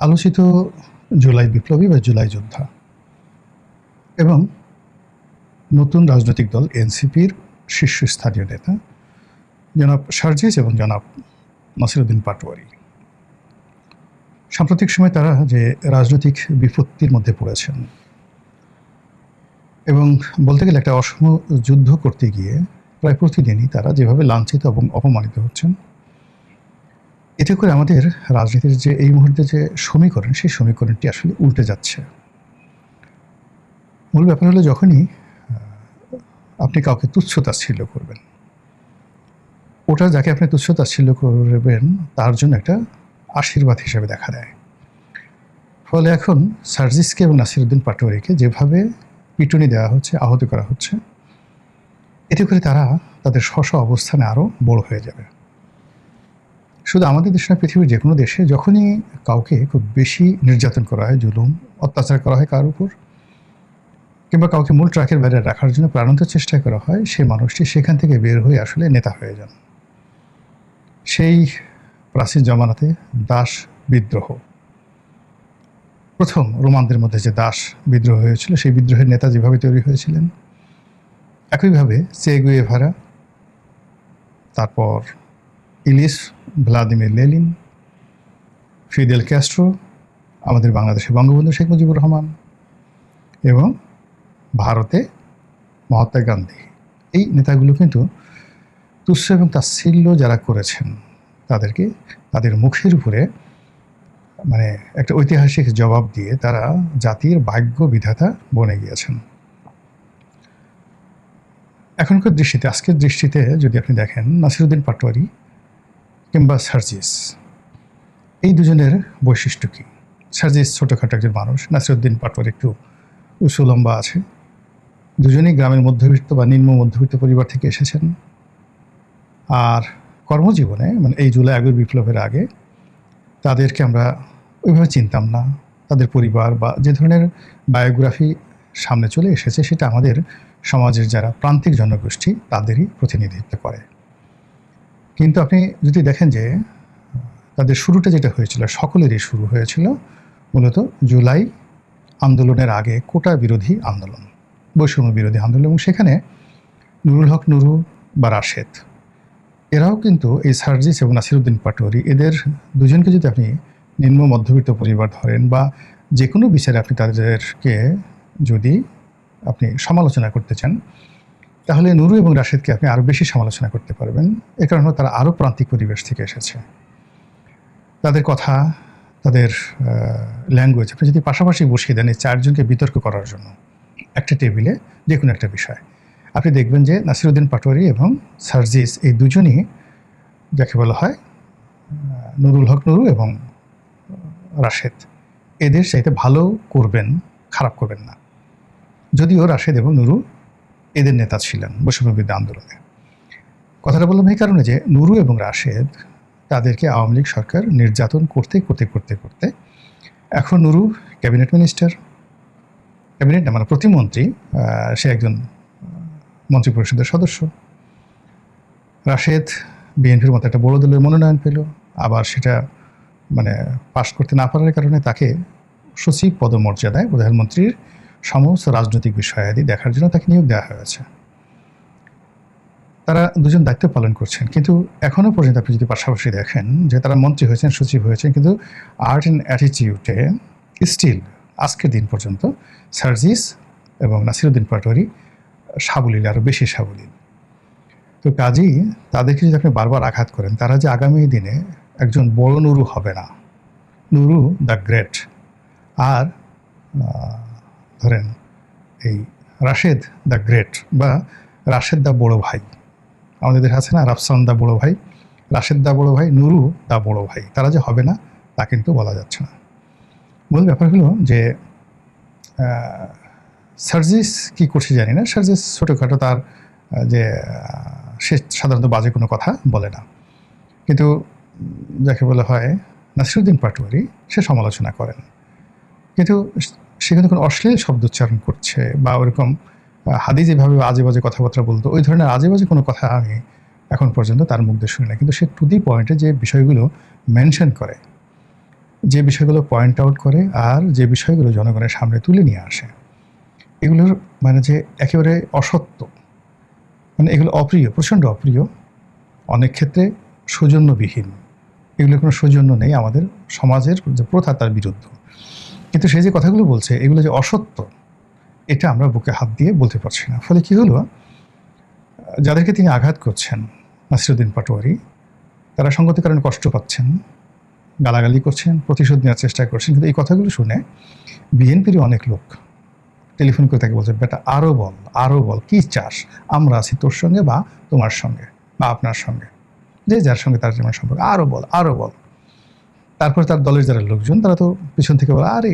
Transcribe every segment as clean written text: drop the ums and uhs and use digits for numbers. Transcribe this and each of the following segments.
আলোচিত জুলাই বিপ্লবী বা জুলাই যোদ্ধা এবং নতুন রাজনৈতিক দল এনসিপির শীর্ষস্থানীয় নেতা জনাব সার্জিস এবং জনাব নাসিরউদ্দিন পাটোয়ারি। সাম্প্রতিক সময় তারা যে রাজনৈতিক বিপত্তির মধ্যে পড়েছেন এবং বলতে গেলে একটা অসম যুদ্ধ করতে গিয়ে প্রায় প্রতিদিনই তারা যেভাবে লাঞ্ছিত এবং অপমানিত হচ্ছেন, এতে করে আমাদের রাজনীতির যে এই মুহূর্তে যে সমীকরণ, সেই সমীকরণটি আসলে উল্টে যাচ্ছে। মূল ব্যাপার হলো, যখনই আপনি কাউকে তুচ্ছ-তাচ্ছিল্য করবেন, ওটা যাকে আপনি তুচ্ছ-তাচ্ছিল্য করবেন তার জন্য একটা আশীর্বাদ হিসেবে দেখা দেয়। ফলে এখন সার্জিসকে এবং নাসিরউদ্দিন পাটোয়ারিকে যেভাবে পিটুনি দেওয়া হচ্ছে, আহত করা হচ্ছে, এতে করে তারা তাদের স্ব অবস্থানে আরও বড় হয়ে যাবে। শুধু আমাদের দেশ না, পৃথিবীর যে কোনো দেশে যখনই কাউকে খুব বেশি নির্যাতন করা হয়, জুলুম অত্যাচার করা হয় কার উপর, কিংবা কাউকে মূল ট্র্যাকের বাইরে রাখার জন্য প্রাণান্ত চেষ্টা করা হয়, সেই মানুষটি সেখান থেকে বের হয়ে আসলে নেতা হয়ে যান। সেই প্রাচীন জমানাতে দাস বিদ্রোহ, প্রথম রোমানদের মধ্যে যে দাস বিদ্রোহ হয়েছিল, সেই বিদ্রোহের নেতা যেভাবে তৈরি হয়েছিলেন, একইভাবে চে গুয়েভারা, তারপর Ellis Vladimir Lenin, Fidel Castro, আমাদের বাংলাদেশে বঙ্গবন্ধু শেখ মুজিবুর রহমান এবং ভারতে মহাত্মা গান্ধী, এই নেতাগুলো কিন্তু তুচ্ছ এবং তাচ্ছিল্য যারা করেছেন তাদেরকে তাদের মুখের উপরে মানে একটা ঐতিহাসিক জবাব দিয়ে তারা জাতির ভাগ্য বিধাতা বনে গিয়েছেন। এখনকার দৃষ্টিতে, আজকের দৃষ্টিতে যদি আপনি দেখেন, নাসিরউদ্দিন পাটোয়ারি কিংবা সার্জিস, এই দুজনের বৈশিষ্ট্য কী? সার্জিস ছোটোখাটো একজন মানুষ, নাসিরউদ্দিন পাটোয়ারি একটু উঁচু লম্বা আছে। দুজনেই গ্রামের মধ্যবিত্ত বা নিম্ন মধ্যবিত্ত পরিবার থেকে এসেছেন। আর কর্মজীবনে, মানে এই জুলাই আগস্ট বিপ্লবের আগে তাদেরকে আমরা ওইভাবে চিনতাম না। তাদের পরিবার বা যে ধরনের বায়োগ্রাফি সামনে চলে এসেছে, সেটা আমাদের সমাজের যারা প্রান্তিক জনগোষ্ঠী তাদেরই প্রতিনিধিত্ব করে। কিন্তু আপনি যদি দেখেন যে তাদের শুরুটা যেটা হয়েছিল, সকলেরই শুরু হয়েছিল মূলত জুলাই আন্দোলনের আগে কোটা বিরোধী আন্দোলন, বৈষম্য বিরোধী আন্দোলন। এবং সেখানে নুরুল হক নুরু বা রাশেদ, এরাও কিন্তু এই সার্জিস এবং নাসিরউদ্দিন পাটোয়ারি, এদের দুজনকে যদি আপনি নিম্ন মধ্যবিত্ত পরিবার ধরেন বা যে কোনো বিচারে আপনি তাদেরকে যদি আপনি সমালোচনা করতে চান, তাহলে নুরু এবং রাশেদকে আপনি আরও বেশি সমালোচনা করতে পারবেন। এ কারণে তারা আরও প্রান্তিক পরিবেশ থেকে এসেছে। তাদের কথা, তাদের ল্যাঙ্গুয়েজ আপনি যদি পাশাপাশি বসিয়ে দেন এই চারজনকে বিতর্ক করার জন্য একটা টেবিলে যে কোনো একটা বিষয়, আপনি দেখবেন যে নাসিরউদ্দিন পাটোয়ারি এবং সার্জিস, এই দুজনই যাকে বলা হয় নুরুল হক নুরু এবং রাশেদ, এদের চাইতে ভালো করবেন, খারাপ করবেন না। যদিও রাশেদ এবং নুরু এদের নেতা ছিলেন বৈষম্যবিরোধী আন্দোলনে। কথাটা বললাম এই কারণে যে নুরু এবং রাশেদ, তাদেরকে আওয়ামী লীগ সরকার নির্যাতন করতে করতে করতে করতে এখন নুরু ক্যাবিনেট মিনিস্টার, ক্যাবিনেট না মানে প্রতিমন্ত্রী, সে একজন মন্ত্রিপরিষদের সদস্য। রাশেদ বিএনপির মতো একটা বড় দলের মনোনয়ন পেল, আবার সেটা মানে পাশ করতে না পারার কারণে তাকে সচিব পদমর্যাদায় প্রধানমন্ত্রীর সমস্ত রাজনৈতিক বিষয়াদি দেখার জন্য তাকে নিয়োগ দেওয়া হয়েছে। তারা দুজন দায়িত্ব পালন করছেন, কিন্তু এখনও পর্যন্ত আপনি যদি পাশাপাশি দেখেন যে তারা মন্ত্রী হয়েছেন, সচিব হয়েছেন, কিন্তু আর্ট অ্যান্ড অ্যাটিটিউডে স্টিল আজকের দিন পর্যন্ত সার্জিস এবং নাসিরউদ্দিন পাটোয়ারি সাবলীল, আরও বেশি সাবলীল। তো কাজেই তাদেরকে যদি আপনি বারবার আঘাত করেন, তারা যে আগামী দিনে একজন বড় নুরু হবে না, নুরু দ্য গ্রেট। আর ধরেন এই রাশেদ দ্য গ্রেট বা রাশেদ দ্য বড় ভাই, আমাদের দেশে আছে না, রাফসান দ্য বড় ভাই, রাশেদ দ্য বড় ভাই, নুরু দ্য বড় ভাই, তারা যে হবে না তা কিন্তু বলা যাচ্ছে না। মূল ব্যাপার হলো যে সার্জিস কী করছে জানি না। সার্জিস ছোটোখাটো, তার যে সে সাধারণত বাজে কোনো কথা বলে না, কিন্তু যাকে বলা হয় নাসিরউদ্দিন পাটোয়ারি, সে সমালোচনা করেন, কিন্তু সে কিন্তু কোনো অশ্লীল শব্দ উচ্চারণ করছে বা ওরকম হাদি যেভাবে আজে বাজে কথাবার্তা বলতো, ওই ধরনের আজে বাজে কোনো কথা আমি এখন পর্যন্ত তার মুখ দিয়ে শুনি না। কিন্তু সে টু দি পয়েন্টে যে বিষয়গুলো মেনশন করে, যে বিষয়গুলো পয়েন্ট আউট করে আর যে বিষয়গুলো জনগণের সামনে তুলে নিয়ে আসে, এগুলোর মানে যে একেবারে অসত্য, মানে এগুলো অপ্রিয়, প্রচণ্ড অপ্রিয়, অনেক ক্ষেত্রে সৌজন্যবিহীন, এগুলোর কোনো সৌজন্য নেই, আমাদের সমাজের যে প্রথা তার বিরুদ্ধ। কিন্তু সে যে কথাগুলো বলছে এগুলো যে অসত্য, এটা আমরা বুকে হাত দিয়ে বলতে পারছি না। ফলে কী হলো, যাদেরকে তিনি আঘাত করছেন নাসিরুদ্দিন পাটোয়ারি, তারা সঙ্গত কারণে কষ্ট পাচ্ছেন, গালাগালি করছেন, প্রতিশোধ নেওয়ার চেষ্টা করছেন। কিন্তু এই কথাগুলো শুনে বিএনপির অনেক লোক টেলিফোন করে তাকে বলছে, বেটা আরও বল, কী চাস, আমরা আছি তোর সঙ্গে বা তোমার সঙ্গে বা আপনার সঙ্গে, যে যার সঙ্গে তার যেমন সম্পর্ক, আরও বল। তারপর তার দলের যারা লোকজন তারা তো পিছন থেকে বলে, আরে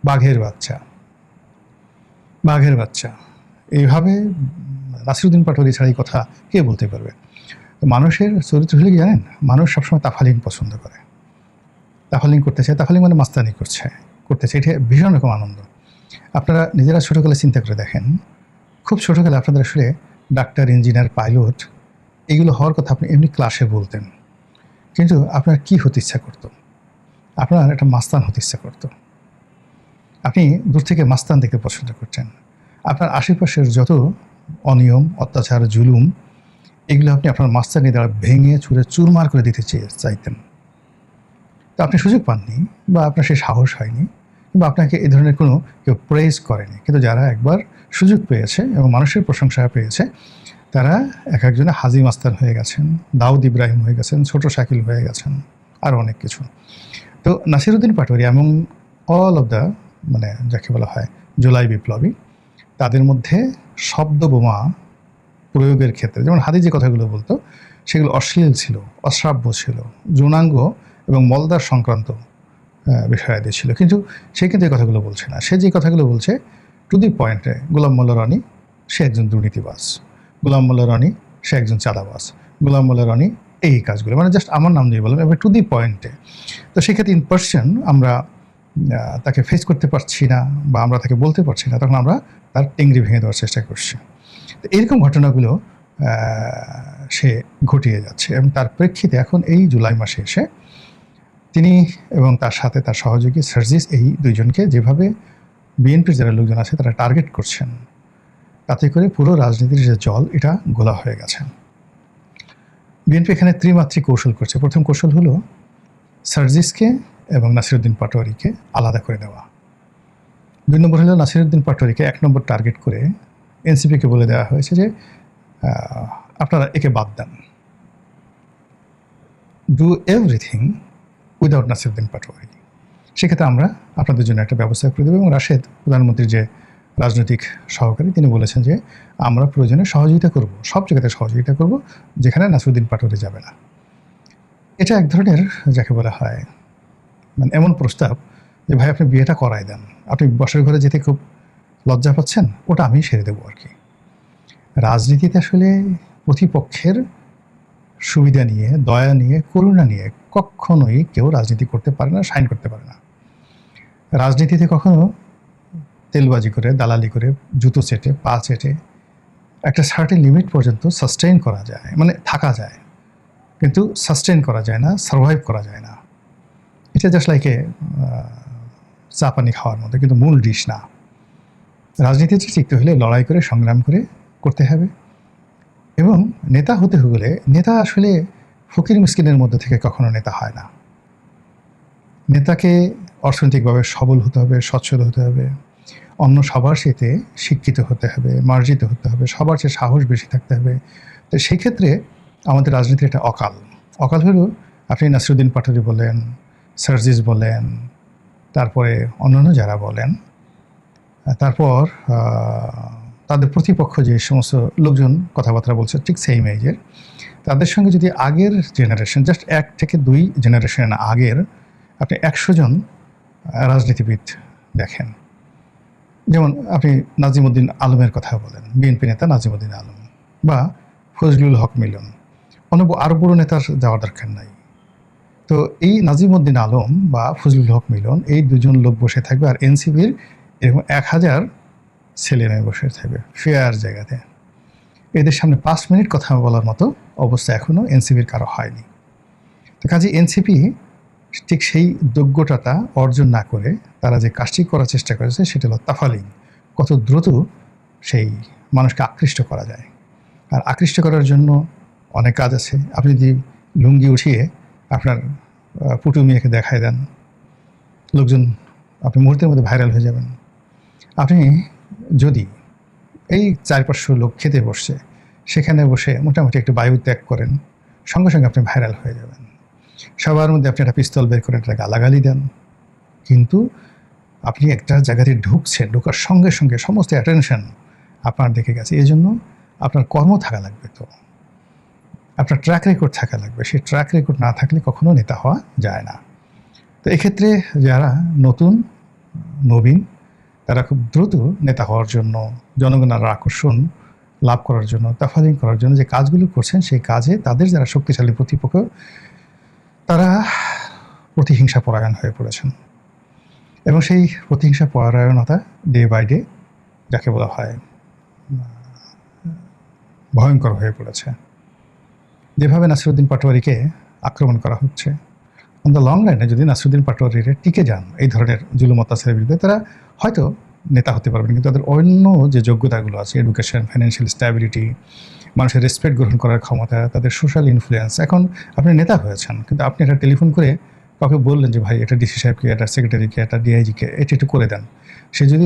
বাঘের বাচ্চা। এইভাবে নাসিরুদ্দিন পাটোয়ারি ছাড়া এই কথা কে বলতে পারবে? মানুষের চরিত্র হলে কি জানেন, মানুষ সবসময় তাফালিং পছন্দ করে, তাফালিং করতে চায়, তাফালিং মানে মাস্তানি করতে চায়, এটা ভীষণ রকম আনন্দ। আপনারা নিজেরা ছোটোকালে চিন্তা করে দেখেন, খুব ছোটোকালে আপনাদের আসলে ডাক্তার, ইঞ্জিনিয়ার, পাইলট এগুলো হওয়ার কথা আপনি এমনি ক্লাসে বলতেন, কিন্তু আপনার কি হতে ইচ্ছা করতো? আপনার একটা মাস্তান হতে ইচ্ছা করতো। আপনি দূর থেকে মাস্তান দেখতে পছন্দ করতেন। আপনার আশেপাশের যত অনিয়ম, অত্যাচার, জুলুম, এগুলো আপনি আপনার মাস্তানি দ্বারা ভেঙে চুরে চুরমার করে দিতে চাইতেন। তো আপনি সুযোগ পাননি, বা আপনার সে সাহস হয়নি, বা আপনাকে এ ধরনের কোনো কেউ প্রেজ করেনি। কিন্তু যারা একবার সুযোগ পেয়েছে এবং মানুষের প্রশংসা পেয়েছে, তারা এক একজনে হাজি মাস্তান হয়ে গেছেন, দাউদ ইব্রাহিম হয়ে গেছেন, ছোট শাকিল হয়ে গেছেন, আরও অনেক কিছু। তো নাসিরুদ্দিন পাটোয়ারি এবং অল অফ দ্য, মানে যাকে বলা হয় জুলাই বিপ্লবী, তাদের মধ্যে শব্দ বোমা প্রয়োগের ক্ষেত্রে, যেমন হাদি যে কথাগুলো বলতো সেগুলো অশ্লীল ছিল, অশ্রাব্য ছিল, যৌনাঙ্গ এবং মলদার সংক্রান্ত বিষয়াদি ছিল। কিন্তু সে কিন্তু এই কথাগুলো বলছে না। সে যে কথাগুলো বলছে টু দি পয়েন্টে, গোলাম মোল্লা রনি সে একজন দুর্নীতিবাজ, গোলাম মোল্লা রনি সে একজন চাঁদাবাজ, গোলাম মোল্লা রনি এই কাজগুলো, মানে জাস্ট আমার নাম দিয়ে বললাম, এবার টু দি পয়েন্টে। তো সেক্ষেত্রে ইন পার্সন আমরা তাকে ফেস করতে পারছি না, বা আমরা তাকে বলতে পারছি না, তখন আমরা তার টেংরি ভেঙে দেওয়ার চেষ্টা করছি। তো এরকম ঘটনাগুলো সে ঘটিয়ে যাচ্ছে, এবং তার প্রেক্ষিতে এখন এই জুলাই মাসে এসে তিনি এবং তার সাথে তার সহযোগী সার্জিস, এই দুইজনকে যেভাবে বিএনপির যারা লোকজন আছে তারা টার্গেট করছেন, তাতে করে পুরো রাজনীতির যে জল এটা গোলা হয়ে গেছে। বিএনপি এখানে ত্রিমাত্রিক কৌশল করছে। প্রথম কৌশল হলো সার্জিসকে এবং নাসিরুদ্দিন পাটোয়ারিকে আলাদা করে দেওয়া। 2 নম্বর হলো নাসিরুদ্দিন পাটোয়ারিকে 1 নম্বর টার্গেট করে এনসিপিকে বলে দেওয়া হয়েছে যে আপনারা একে বাদ দেন, do everything without Nasiruddin Patwari. সেক্ষেত্রে আমরা আপনাদের জন্য একটা ব্যবস্থা করে দেবো। এবং রাশেদ, প্রধানমন্ত্রীর যে রাজনৈতিক সহকারী, তিনি বলেছেন যে আমরা প্রয়োজনে সহযোগিতা করব, সব জায়গাতে সহযোগিতা করব, যেখানে নাসিরুদ্দিন পাটোয়ারি যাবে না। এটা এক ধরনের যাকে বলা হয় মানে এমন প্রস্তাব যে ভাই আপনি বিয়েটা করাই দেন, আপনি বসের ঘরে যেতে খুব লজ্জা পাচ্ছেন, ওটা আমি সেরে দেবো আর কি। রাজনীতিতে আসলে প্রতিপক্ষের সুবিধা নিয়ে, দয়া নিয়ে, করুণা নিয়ে কখনোই কেউ রাজনীতি করতে পারে না, সাইন করতে পারে না। রাজনীতিতে কখনো তেলবাজি করে, দালালি করে, জুতো চেটে, পা চেটে একটা সার্টেন লিমিট পর্যন্ত সাস্টেইন করা যায়, মানে থাকা যায়, কিন্তু সাস্টেইন করা যায় না, সার্ভাইভ করা যায় না। এটা জাস্ট লাইকে চা পানি খাওয়ার মতো, কিন্তু মূল ডিশ না। রাজনীতিতে টিকতে হলে লড়াই করে, সংগ্রাম করে করতে হবে। এবং নেতা হতে হলে, নেতা আসলে ফকির মিসকিনের মধ্যে থেকে কখনো নেতা হয় না। নেতাকে অর্থনৈতিকভাবে সবল হতে হবে, সচ্ছল হতে হবে, অন্য সবার সাথে শিক্ষিত হতে হবে, মার্জিত হতে হবে, সবার চেয়ে সাহস বেশি থাকতে হবে। তো সেই ক্ষেত্রে আমাদের রাজনীতির একটা অকাল হলো, আপনি নাসিরুদ্দিন পাটোয়ারি বলেন, সার্জিস বলেন, তারপরে অন্যান্য যারা বলেন, তারপর তাদের প্রতিপক্ষ যে সমস্ত লোকজন কথাবার্তা বলছে ঠিক সেম এজের, তাদের সঙ্গে যদি আগের জেনারেশন, জাস্ট 1 থেকে 2 জেনারেশন আগের আপনি 100 জন রাজনীতিবিদ দেখেন, যেমন আপনি নাজিমউদ্দিন আলমের কথা বলেন, বিএনপি নেতা নাজিমউদ্দিন আলম, বা ফজলুল হক মিলন, আরও বড় নেতার যাওয়ার দরকার নাই। তো এই নাজিমউদ্দিন আলম বা ফজলুল হক মিলন, এই দুজন লোক বসে থাকবে, আর এনসিপির এরকম 1000 ছেলে মেয়ে বসে থাকবে ফেয়ার জায়গাতে। এদের সামনে 5 মিনিট কথা বলার মতো অবস্থা এখনও এনসিপির কারো হয়নি। তো কাজে এনসিপি ঠিক সেই যোগ্যতাটা অর্জন না করে তারা যে কাজটি করার চেষ্টা করেছে সেটা হলো তাফালিং, কত দ্রুত সেই মানুষকে আকৃষ্ট করা যায়। আর আকৃষ্ট করার জন্য অনেক কাজ আছে। আপনি যদি লুঙ্গি উঠিয়ে আপনার পুটু মেয়েকে দেখায় দেন, লোকজন আপনি মুহূর্তের মধ্যে ভাইরাল হয়ে যাবেন। আপনি যদি এই 4-500 লোক খেতে বসছে, সেখানে বসে মোটামুটি একটু বায়ু ত্যাগ করেন, সঙ্গে সঙ্গে আপনি ভাইরাল হয়ে যাবেন। সবার মধ্যে আপনি একটা পিস্তল বের করে একটা গালাগালি দেন, কিন্তু আপনি একটা জায়গাতে ঢুকছেন, ঢোকার সঙ্গে সঙ্গে সমস্ত অ্যাটেনশন আপনার দিকে গেছে। এই জন্য আপনার কর্ম থাকা লাগবে, তো আপনার ট্র্যাক রেকর্ড থাকা লাগবে। সেই ট্র্যাক রেকর্ড না থাকলে কখনো নেতা হওয়া যায় না। তো এক্ষেত্রে যারা নবীন, তারা খুব দ্রুত নেতা হওয়ার জন্য, জনগণের আকর্ষণ লাভ করার জন্য, তাফালিং করার জন্য যে কাজগুলো করছেন, সেই কাজে তাদের যারা শক্তিশালী প্রতিপক্ষ, তারা প্রতিহিংসা পরায়ণ হয়ে পড়েছেন। এবং সেই প্রতিহিংসা পরায়ণতা ডে বাই ডে, যাকে বলা হয়, ভয়ঙ্কর হয়ে পড়েছে। যেভাবে নাসিরুদ্দিন পাটোয়ারিকে আক্রমণ করা হচ্ছে, অন দ্য লং লাইনে যদি নাসিরুদ্দিন পাটোয়ারিরা টিকে যান এই ধরনের জুলুম অত্যাচারের বিরুদ্ধে, তারা হয়তো নেতা হতে পারবেন, কিন্তু তাদের অন্য যে যোগ্যতাগুলো আছে, এডুকেশন, ফাইন্যান্সিয়াল স্ট্যাবিলিটি, মানুষের রেসপেক্ট গ্রহণ করার ক্ষমতা, তাদের সোশ্যাল ইনফ্লুয়েন্স, এখন আপনি নেতা হয়েছেন, কিন্তু আপনি একটা টেলিফোন করে কাউকে বললেন যে ভাই এটা ডিসি সাহেবকে, এটা সেক্রেটারিকে, এটা ডিআইজিকে এটা একটু করে দেন, সে যদি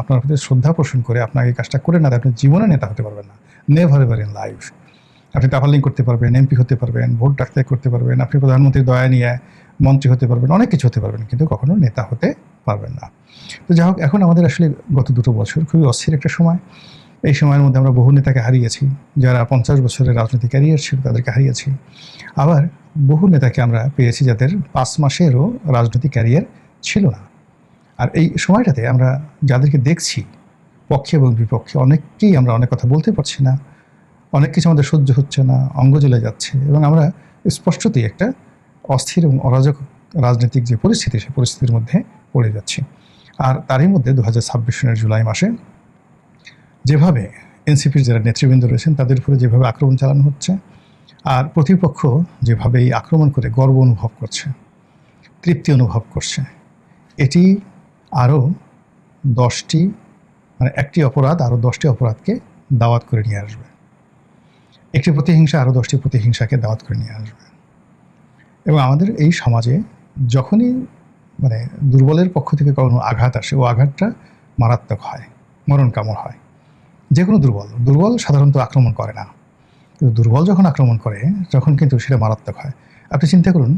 আপনার প্রতি শ্রদ্ধা পোষণ করে আপনাকে এই কাজটা করে না দেয়, আপনি জীবনে নেতা হতে পারবেন না, নেভার এভার ইন লাইফ। আপনি তাফালিং করতে পারবেন, এমপি হতে পারবেন, ভোট ডাক্তার করতে পারবেন, আপনি প্রধানমন্ত্রীর দয়া নিয়ে মন্ত্রী হতে পারবেন, অনেক কিছু হতে পারবেন, কিন্তু কখনো নেতা হতে পারবেন না। তো যাই হোক, এখন আমাদের আসলে গত 2 বছর খুবই অস্থির একটা সময়। এই সময়ের মধ্যে আমরা বহু নেতাকে হারিয়েছি, যারা 50 বছরের রাজনৈতিক ক্যারিয়ার ছিল তাদেরকে হারিয়েছি। আবার বহু নেতাকে আমরা পেয়েছি যাদের 5 মাসেরও রাজনৈতিক ক্যারিয়ার ছিল না। আর এই সময়টাতে আমরা যাদেরকে দেখছি, পক্ষে এবং বিপক্ষে, অনেককেই আমরা অনেক কথা বলতে পারছি না, অনেক কিছু আমাদের সহ্য হচ্ছে না, অঙ্গ জ্বলে যাচ্ছে, এবং আমরা স্পষ্টতই একটা অস্থির এবং অরাজক রাজনৈতিক যে পরিস্থিতি, সেই পরিস্থিতির মধ্যে পড়ে যাচ্ছি। আর তারই মধ্যে 2026 সনের জুলাই মাসে যেভাবে এনসিপির যারা নেতৃবৃন্দ রয়েছেন তাদের উপরে যেভাবে আক্রমণ চালানো হচ্ছে, আর প্রতিপক্ষ যেভাবে এই আক্রমণ করে গর্ব অনুভব করছে, তৃপ্তি অনুভব করছে, এটি আরও 10টি, মানে একটি অপরাধ আরও 10টি অপরাধকে দাওয়াত করে নিয়ে আসবে। একটি প্রতিহিংসা আরও 10টি প্রতিহিংসাকে দাওয়াত করে নিয়ে আসবে। এবং আমাদের এই সমাজে যখনই মানে দুর্বলের পক্ষ থেকে কোনো আঘাত আসে, ও আঘাতটা মারাত্মক হয়, মরণ কামড় হয়। যে কোনো দুর্বল সাধারণত আক্রমণ করে না, কিন্তু দুর্বল যখন আক্রমণ করে তখন কিন্তু সেটা মারাত্মক হয়। আপনি চিন্তা করুন,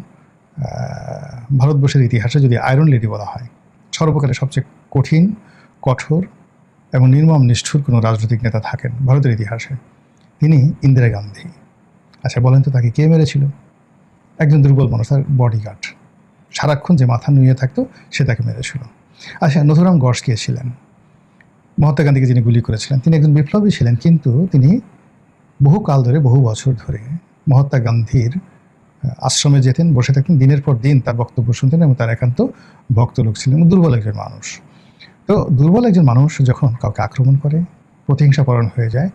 ভারতবর্ষের ইতিহাসে যদি আয়রন লেডি বলা হয়, সর্বকালের সবচেয়ে কঠিন, কঠোর এবং নির্মম নিষ্ঠুর কোনো রাজনৈতিক নেতা থাকেন ভারতের ইতিহাসে, তিনি ইন্দিরা গান্ধী। আচ্ছা বলেন তো, তাকে কে মেরেছিল? একজন দুর্বল মানুষ, তার বডিগার্ড, সারাক্ষণ যে মাথা নুয়ে থাকতো, সে তাকে মেরেছিল। আচ্ছা, নথুরাম গডস কে ছিলেন? মহাত্মা গান্ধীকে যিনি গুলি করেছিলেন, তিনি একজন বিপ্লবী ছিলেন, কিন্তু তিনি বহু কাল ধরে, বহু বছর ধরে মহাত্মা গান্ধীর আশ্রমে যেতেন, বসে থাকতেন, দিনের পর দিন তার বক্তব্য শুনতেন, এবং তার একান্ত ভক্ত লোক ছিলেন। দুর্বল একজন মানুষ। তো দুর্বল একজন মানুষ যখন কাউকে আক্রমণ করে, প্রতিহিংসাপরায়ণ হয়ে যায়,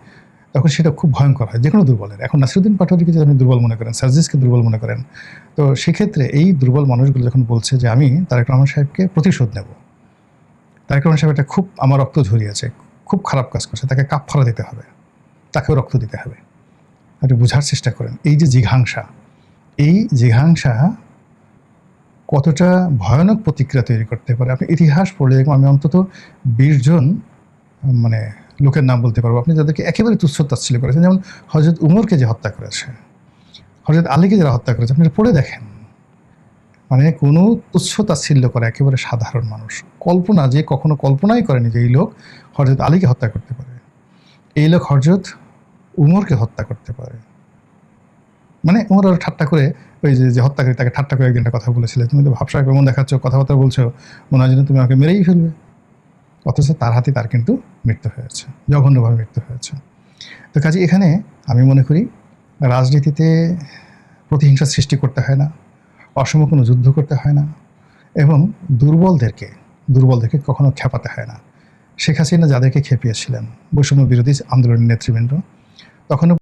তখন সেটা খুব ভয়ঙ্কর হয় যে কোনো দুর্বলের। এখন নাসিরুদ্দিন পাটোয়ারিকে যদি আপনি দুর্বল মনে করেন, সার্জিসকে দুর্বল মনে করেন, তো সেক্ষেত্রে এই দুর্বল মানুষগুলো যখন বলছে যে আমি তারেক রহমান সাহেবকে প্রতিশোধ নেব, তারেক রহমান সাহেব এটা খুব আমার রক্ত ঝরিয়েছে, খুব খারাপ কাজ করছে, তাকে কাফফারা দিতে হবে, তাকেও রক্ত দিতে হবে। আপনি বোঝার চেষ্টা করেন এই যে জিঘাংসা, এই জিঘাংসা কতটা ভয়ানক প্রতিক্রিয়া তৈরি করতে পারে। আপনি ইতিহাস পড়লে দেখুন, আমি অন্তত 20 জন মানে লোকের নাম বলতে পারবো আপনি যাদেরকে একেবারে তুচ্ছ তাচ্ছিল্য করেছেন। যেমন হযরত উমরকে যে হত্যা করেছে, হযরত আলীকে যারা হত্যা করেছে, আপনি পড়ে দেখেন, মানে কোনো তুচ্ছ তাচ্ছিল্য করে একেবারে সাধারণ মানুষ, কল্পনা যে কখনো কল্পনাই করেনি যে এই লোক হযরত আলীকে হত্যা করতে পারে, এই লোক হযরত উমরকে হত্যা করতে পারে। মানে উমর আরও ঠাট্টা করে, ওই যে হত্যাকারী তাকে ঠাট্টা করে একদিনটা কথা বলেছিল, তুমি তো ভাবসাব এমন দেখাচ্ছ, কথাবার্তা বলছো, মনে হয় যেন তুমি আমাকে মেরেই ফেলবে। অথচ তার হাতে তার কিন্তু মৃত্যু হয়েছে, জঘন্যভাবে মৃত্যু হয়েছে। তো কাজে এখানে আমি মনে করি রাজনীতিতে প্রতিহিংসা সৃষ্টি করতে হয় না, অসম কোনো যুদ্ধ করতে হয় না, এবং দুর্বলদেরকে কখনো খেপাতে হয় না। শেখ হাসিনা যাদেরকে খেপিয়েছিলেন, বৈষম্য বিরোধী আন্দোলনের নেতৃবৃন্দ, তখনও